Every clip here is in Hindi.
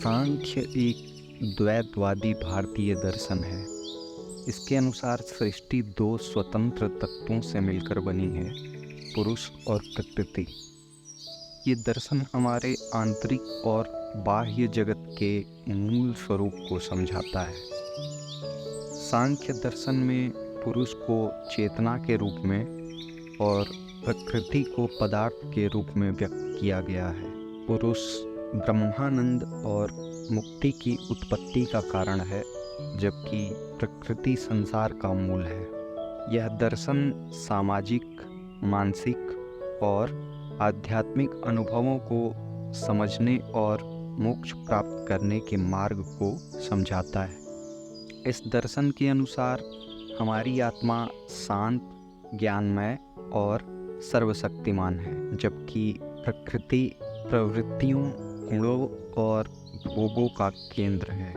सांख्य एक द्वैतवादी भारतीय दर्शन है। इसके अनुसार सृष्टि दो स्वतंत्र तत्वों से मिलकर बनी है, पुरुष और प्रकृति। ये दर्शन हमारे आंतरिक और बाह्य जगत के मूल स्वरूप को समझाता है। सांख्य दर्शन में पुरुष को चेतना के रूप में और प्रकृति को पदार्थ के रूप में व्यक्त किया गया है। पुरुष ब्रह्मानंद और मुक्ति की उत्पत्ति का कारण है, जबकि प्रकृति संसार का मूल है। यह दर्शन सामाजिक, मानसिक और आध्यात्मिक अनुभवों को समझने और मोक्ष प्राप्त करने के मार्ग को समझाता है। इस दर्शन के अनुसार हमारी आत्मा शांत, ज्ञानमय और सर्वशक्तिमान है, जबकि प्रकृति प्रवृत्तियों, गुणों और भोगों का केंद्र है।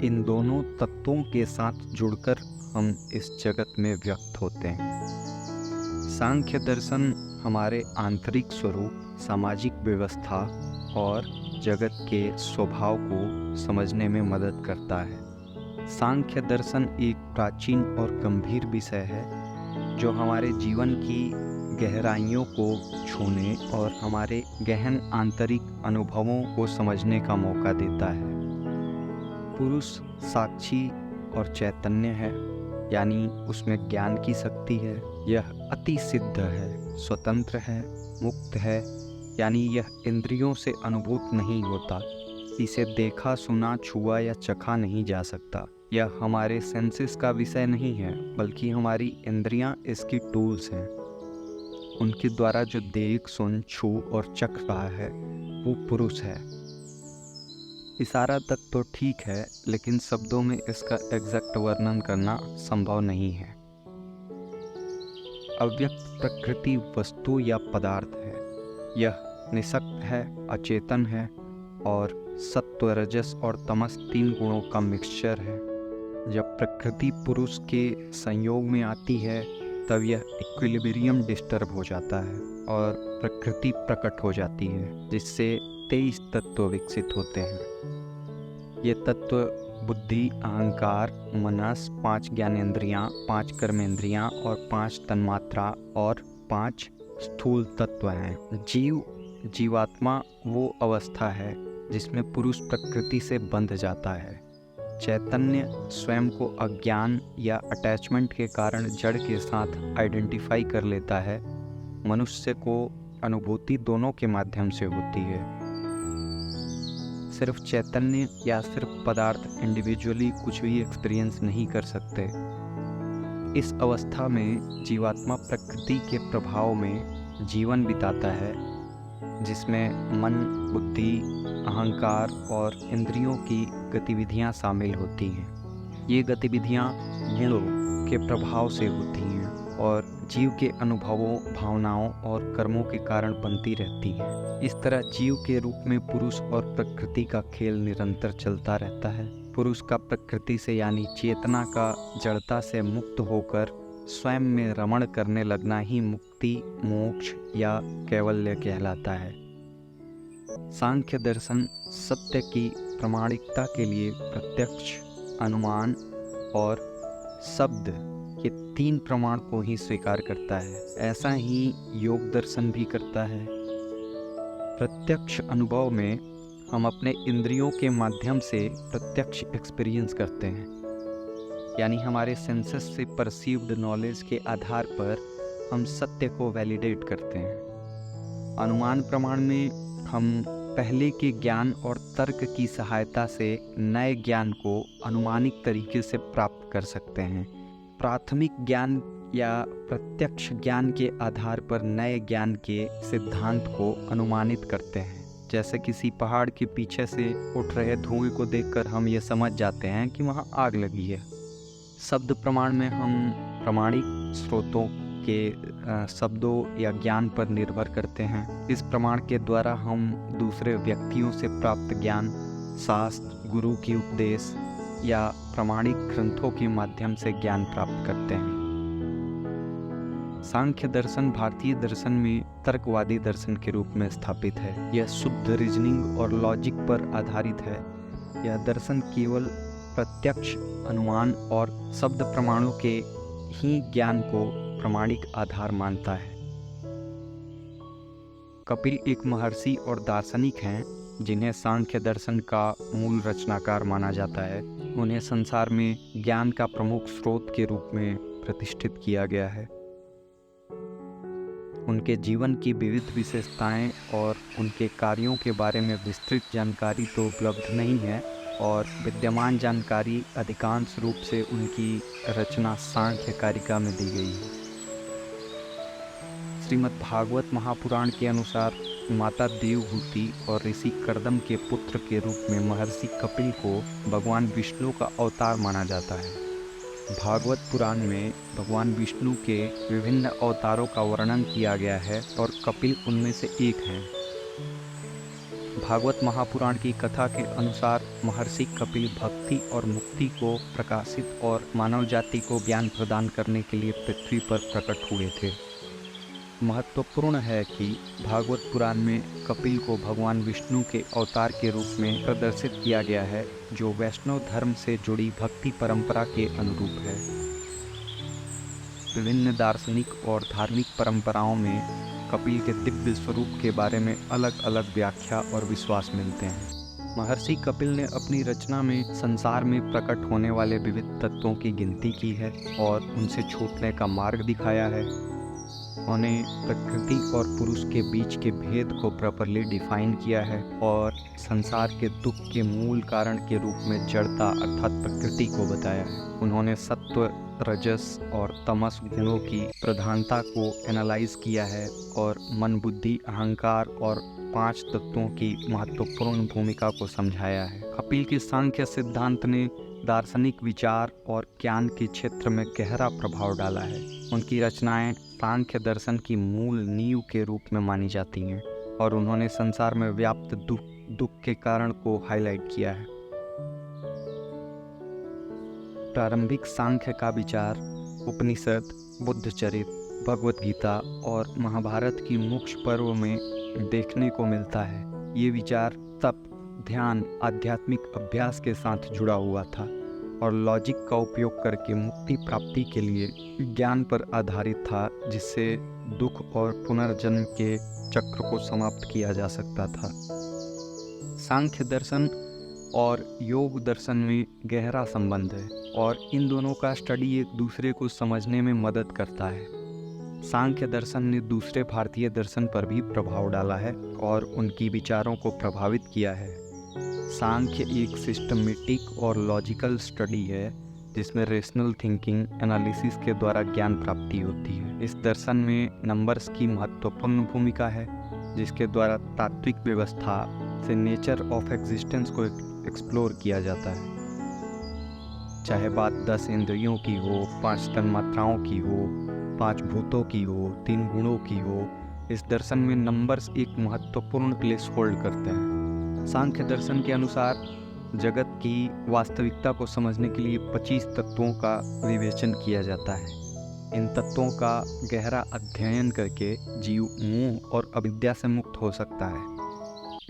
इन दोनों तत्वों के साथ जुड़कर हम इस जगत में व्यक्त होते हैं। सांख्य दर्शन हमारे आंतरिक स्वरूप, सामाजिक व्यवस्था और जगत के स्वभाव को समझने में मदद करता है। सांख्य दर्शन एक प्राचीन और गंभीर विषय है, जो हमारे जीवन की गहराइयों को छूने और हमारे गहन आंतरिक अनुभवों को समझने का मौका देता है। पुरुष साक्षी और चैतन्य है, यानी उसमें ज्ञान की शक्ति है। यह अति सिद्ध है, स्वतंत्र है, मुक्त है, यानी यह इंद्रियों से अनुभूत नहीं होता। इसे देखा, सुना, छुआ या चखा नहीं जा सकता। यह हमारे सेंसेस का विषय नहीं है, बल्कि हमारी इंद्रियां इसकी टूल्स हैं। उनके द्वारा जो देख, सुन, छू और चख रहा है वो पुरुष है। इशारा तक तो ठीक है, लेकिन शब्दों में इसका एग्जैक्ट वर्णन करना संभव नहीं है। अव्यक्त प्रकृति वस्तु या पदार्थ है। यह निःशक्त है, अचेतन है और सत्व, रजस और तमस तीन गुणों का मिक्सचर है। जब प्रकृति पुरुष के संयोग में आती है, तब यह इक्विलिब्रियम डिस्टर्ब हो जाता है और प्रकृति प्रकट हो जाती है, जिससे 23 तत्व विकसित होते हैं। ये तत्व बुद्धि, अहंकार, मनस, 5 ज्ञानेंद्रियां, 5 कर्मेंद्रियां और 5 तन्मात्रा और 5 स्थूल तत्व हैं। जीवात्मा वो अवस्था है जिसमें पुरुष प्रकृति से बंध जाता है। चैतन्य स्वयं को अज्ञान या अटैचमेंट के कारण जड़ के साथ आइडेंटिफाई कर लेता है। मनुष्य को अनुभूति दोनों के माध्यम से होती है। सिर्फ चैतन्य या सिर्फ पदार्थ इंडिविजुअली कुछ भी एक्सपीरियंस नहीं कर सकते। इस अवस्था में जीवात्मा प्रकृति के प्रभाव में जीवन बिताता है, जिसमें मन, बुद्धि, अहंकार और इंद्रियों की गतिविधियां शामिल होती हैं। ये गतिविधियां गुणों के प्रभाव से होती हैं और जीव के अनुभवों, भावनाओं और कर्मों के कारण बनती रहती हैं। इस तरह जीव के रूप में पुरुष और प्रकृति का खेल निरंतर चलता रहता है। पुरुष का प्रकृति से यानी चेतना का जड़ता से मुक्त होकर स्वयं में रमण करने लगना ही मुक्ति, मोक्ष या कैवल्य कहलाता है। सांख्य दर्शन सत्य की प्रामाणिकता के लिए प्रत्यक्ष, अनुमान और शब्द ये 3 प्रमाण को ही स्वीकार करता है। ऐसा ही योग दर्शन भी करता है। प्रत्यक्ष अनुभव में हम अपने इंद्रियों के माध्यम से प्रत्यक्ष एक्सपीरियंस करते हैं, यानी हमारे सेंसेस से परसीव्ड नॉलेज के आधार पर हम सत्य को वैलिडेट करते हैं। अनुमान प्रमाण में हम पहले के ज्ञान और तर्क की सहायता से नए ज्ञान को अनुमानिक तरीके से प्राप्त कर सकते हैं। प्राथमिक ज्ञान या प्रत्यक्ष ज्ञान के आधार पर नए ज्ञान के सिद्धांत को अनुमानित करते हैं। जैसे किसी पहाड़ के पीछे से उठ रहे धुएं को देखकर हम ये समझ जाते हैं कि वहाँ आग लगी है। शब्द प्रमाण में हम प्रामाणिक स्रोतों के शब्दों या ज्ञान पर निर्भर करते हैं। इस प्रमाण के द्वारा हम दूसरे व्यक्तियों से प्राप्त ज्ञान, शास्त्र, गुरु की उपदेश या प्रामाणिक ग्रंथों के माध्यम से ज्ञान प्राप्त करते हैं। सांख्य दर्शन भारतीय दर्शन में तर्कवादी दर्शन के रूप में स्थापित है। यह शुद्ध रीजनिंग और लॉजिक पर आधारित है। यह दर्शन केवल प्रत्यक्ष अनुमान और शब्द प्रमाणों के ही ज्ञान को प्रामाणिक आधार मानता है। कपिल एक महर्षि और दार्शनिक हैं जिन्हें सांख्य दर्शन का मूल रचनाकार माना जाता है। उन्हें संसार में ज्ञान का प्रमुख स्रोत के रूप में प्रतिष्ठित किया गया है। उनके जीवन की विविध विशेषताएं और उनके कार्यों के बारे में विस्तृत जानकारी तो उपलब्ध नहीं है और विद्यमान जानकारी अधिकांश रूप से उनकी रचना सांख्य कारिका में दी गई है। श्रीमद् भागवत महापुराण के अनुसार माता देवहूति और ऋषि कर्दम के पुत्र के रूप में महर्षि कपिल को भगवान विष्णु का अवतार माना जाता है। भागवत पुराण में भगवान विष्णु के विभिन्न अवतारों का वर्णन किया गया है और कपिल उनमें से एक हैं। भागवत महापुराण की कथा के अनुसार महर्षि कपिल भक्ति और मुक्ति को प्रकाशित और मानव जाति को ज्ञान प्रदान करने के लिए पृथ्वी पर प्रकट हुए थे। महत्वपूर्ण है कि भागवत पुराण में कपिल को भगवान विष्णु के अवतार के रूप में प्रदर्शित किया गया है, जो वैष्णव धर्म से जुड़ी भक्ति परंपरा के अनुरूप है। विभिन्न दार्शनिक और धार्मिक परंपराओं में कपिल के दिव्य स्वरूप के बारे में अलग अलग व्याख्या और विश्वास मिलते हैं। महर्षि कपिल ने अपनी रचना में संसार में प्रकट होने वाले विविध तत्वों की गिनती की है और उनसे छूटने का मार्ग दिखाया है। उन्होंने प्रकृति और पुरुष के बीच के भेद को प्रॉपरली डिफाइन किया है और संसार के दुख के मूल कारण के रूप में जड़ता अर्थात प्रकृति को बताया है। उन्होंने सत्व, रजस और तमस गुणों की प्रधानता को एनालाइज किया है और मन, बुद्धि, अहंकार और 5 तत्वों की महत्वपूर्ण भूमिका को समझाया है। कपिल के सांख्य सिद्धांत ने दार्शनिक विचार और ज्ञान के क्षेत्र में गहरा प्रभाव डाला है। उनकी रचनाएं सांख्य दर्शन की मूल नींव के रूप में मानी जाती हैं और उन्होंने संसार में व्याप्त दुख के कारण को हाईलाइट किया है। प्रारंभिक सांख्य का विचार उपनिषद, बुद्धचरित, भगवत गीता और महाभारत की मुख्य पर्व में देखने को मिलता है। ये विचार तप, ध्यान, आध्यात्मिक अभ्यास के साथ जुड़ा हुआ था और लॉजिक का उपयोग करके मुक्ति प्राप्ति के लिए ज्ञान पर आधारित था, जिससे दुख और पुनर्जन्म के चक्र को समाप्त किया जा सकता था। सांख्य दर्शन और योग दर्शन में गहरा संबंध है और इन दोनों का स्टडी एक दूसरे को समझने में मदद करता है। सांख्य दर्शन ने दूसरे भारतीय दर्शन पर भी प्रभाव डाला है और उनकी विचारों को प्रभावित किया है। सांख्य एक सिस्टमेटिक और लॉजिकल स्टडी है जिसमें रेशनल थिंकिंग, एनालिसिस के द्वारा ज्ञान प्राप्ति होती है। इस दर्शन में नंबर्स की महत्वपूर्ण भूमिका है, जिसके द्वारा तात्विक व्यवस्था से नेचर ऑफ एग्जिस्टेंस को एक्सप्लोर किया जाता है। चाहे बात 10 इंद्रियों की हो, 5 तन्मात्राओं की हो, 5 भूतों की हो, 3 गुणों की हो, इस दर्शन में नंबर्स एक महत्वपूर्ण प्लेस होल्ड करते हैं। सांख्य दर्शन के अनुसार जगत की वास्तविकता को समझने के लिए 25 तत्वों का विवेचन किया जाता है। इन तत्वों का गहरा अध्ययन करके जीव मोह और अविद्या से मुक्त हो सकता है।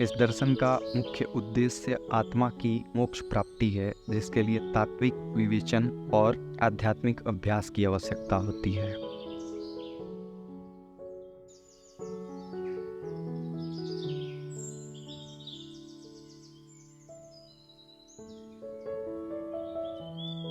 इस दर्शन का मुख्य उद्देश्य आत्मा की मोक्ष प्राप्ति है, जिसके लिए तात्विक विवेचन और आध्यात्मिक अभ्यास की आवश्यकता होती है।